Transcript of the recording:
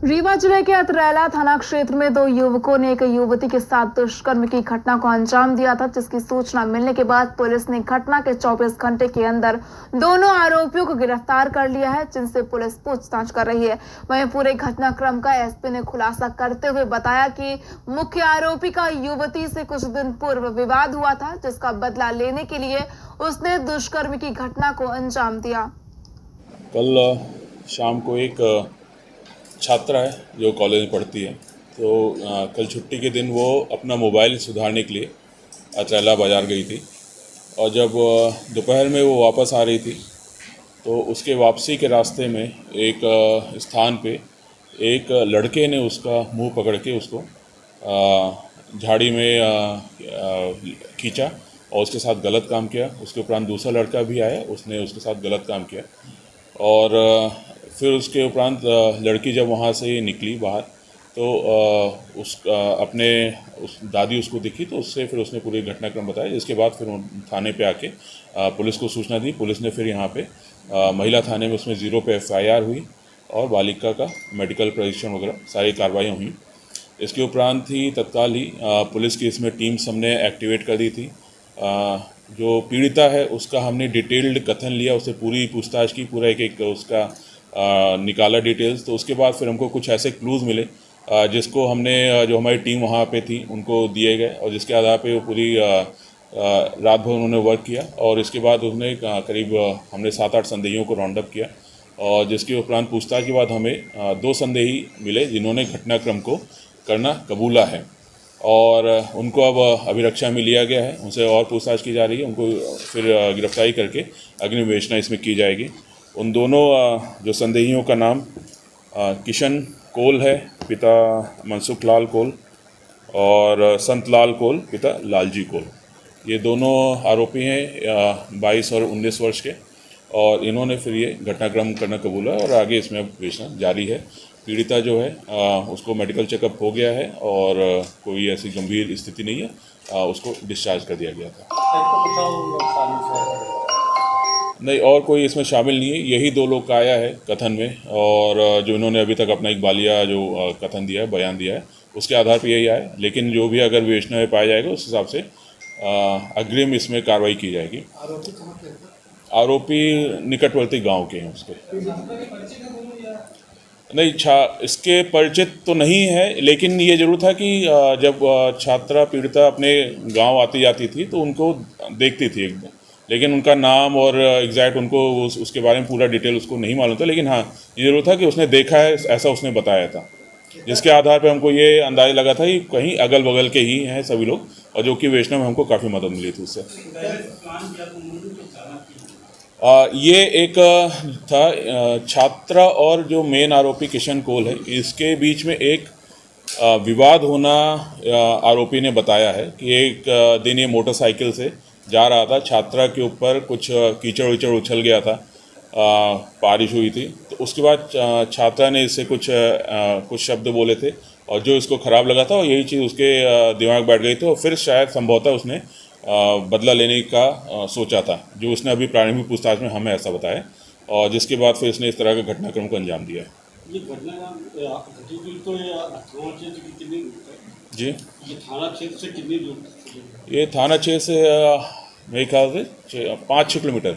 रीवा जिले के अतरैला थाना क्षेत्र में दो युवकों ने एक युवती के साथ दुष्कर्म की घटना को अंजाम दिया था, जिसकी सूचना मिलने के बाद पुलिस ने घटना के 24 घंटे के अंदर दोनों आरोपियों को गिरफ्तार कर लिया है, जिनसे पुलिस पूछताछ कर रही है। वहीं पूरे घटनाक्रम का एसपी ने खुलासा करते हुए बताया कि मुख्य आरोपी का युवती से कुछ दिन पूर्व विवाद हुआ था, जिसका बदला लेने के लिए उसने दुष्कर्म की घटना को अंजाम दिया। कल शाम को एक छात्रा है जो कॉलेज में पढ़ती है, तो कल छुट्टी के दिन वो अपना मोबाइल सुधारने के लिए अतरैला बाज़ार गई थी और जब दोपहर में वो वापस आ रही थी तो उसके वापसी के रास्ते में एक स्थान पे एक लड़के ने उसका मुंह पकड़ के उसको झाड़ी में खींचा और उसके साथ गलत काम किया। उसके उपरांत दूसरा लड़का भी आया, उसने उसके साथ गलत काम किया और फिर उसके उपरांत लड़की जब वहाँ से निकली बाहर तो उस दादी उसको दिखी, तो उससे फिर उसने पूरी घटनाक्रम बताया, जिसके बाद फिर थाने पे आके पुलिस को सूचना दी। पुलिस ने फिर यहाँ पे महिला थाने में उसमें 0 पे FIR हुई और बालिका का मेडिकल परीक्षण वगैरह सारी कार्रवाइयाँ हुई। इसके उपरांत ही तत्काल ही पुलिस की इसमें टीम्स हमने एक्टिवेट कर दी थी। जो पीड़िता है उसका हमने डिटेल्ड कथन लिया, उससे पूरी पूछताछ की, पूरा एक उसका निकाला डिटेल्स। तो उसके बाद फिर हमको कुछ ऐसे क्लूज़ मिले जिसको हमने जो हमारी टीम वहाँ पे थी उनको दिए गए और जिसके आधार पे वो पूरी रात भर उन्होंने वर्क किया और इसके बाद उसने करीब हमने 7-8 संदेहियों को राउंड अप किया और जिसके उपरांत पूछताछ के बाद हमें 2 संदेही मिले जिन्होंने घटनाक्रम को करना कबूला है और उनको अब अभिरक्षा में लिया गया है। उनसे और पूछताछ की जा रही है, उनको फिर गिरफ्तारी करके अग्नि विवेचना इसमें की जाएगी। उन दोनों जो संदेहियों का नाम किशन कोल है, पिता मनसुख लाल कोल, और संत लाल कोल, पिता लालजी कोल। ये दोनों आरोपी हैं 22 और 19 वर्ष के और इन्होंने फिर ये घटनाक्रम करना कबूला और आगे इसमें विवेचना जारी है। पीड़िता जो है उसको मेडिकल चेकअप हो गया है और कोई ऐसी गंभीर स्थिति नहीं है, उसको डिस्चार्ज कर दिया गया था। नहीं, और कोई इसमें शामिल नहीं है, यही 2 लोग का आया है कथन में और जो इन्होंने अभी तक अपना एक बालिया जो कथन दिया है, बयान दिया है, उसके आधार पर यही आया। लेकिन जो भी अगर विवेचना में पाया जाएगा उस हिसाब से अग्रिम इसमें कार्रवाई की जाएगी। आरोपी निकटवर्ती गांव के हैं उसके। नहीं, इसके परिचित तो नहीं है, लेकिन ये जरूर था कि जब छात्रा पीड़िता अपने गांव आती जाती थी तो उनको देखती थी एकदम, लेकिन उनका नाम और एग्जैक्ट उनको उसके बारे में पूरा डिटेल उसको नहीं मालूम था। लेकिन हाँ, ये जरूर था कि उसने देखा है, ऐसा उसने बताया था, जिसके आधार पर हमको ये अंदाज़ा लगा था कि कहीं अगल बगल के ही हैं सभी लोग और जो कि विवेचना में हमको काफ़ी मदद मिली थी उससे। ये एक था छात्रा और जो मेन आरोपी किशन कोल है, इसके बीच में एक विवाद होना आरोपी ने बताया है कि एक दिन ये मोटरसाइकिल से जा रहा था, छात्रा के ऊपर कुछ कीचड़ विचड़ उछल गया था, बारिश हुई थी, तो उसके बाद छात्रा ने इससे कुछ शब्द बोले थे और जो इसको ख़राब लगा था और यही चीज़ उसके दिमाग बैठ गई थी और फिर शायद संभवतः उसने बदला लेने का सोचा था, जो उसने अभी प्रारंभिक पूछताछ में हमें ऐसा बताया और जिसके बाद फिर इसने इस तरह के घटनाक्रम को अंजाम दिया है। ये घटना तो जी, ये थाना क्षेत्र से कितनी दूर? ये थाना क्षेत्र से मेरे ख्याल से 5-6 किलोमीटर।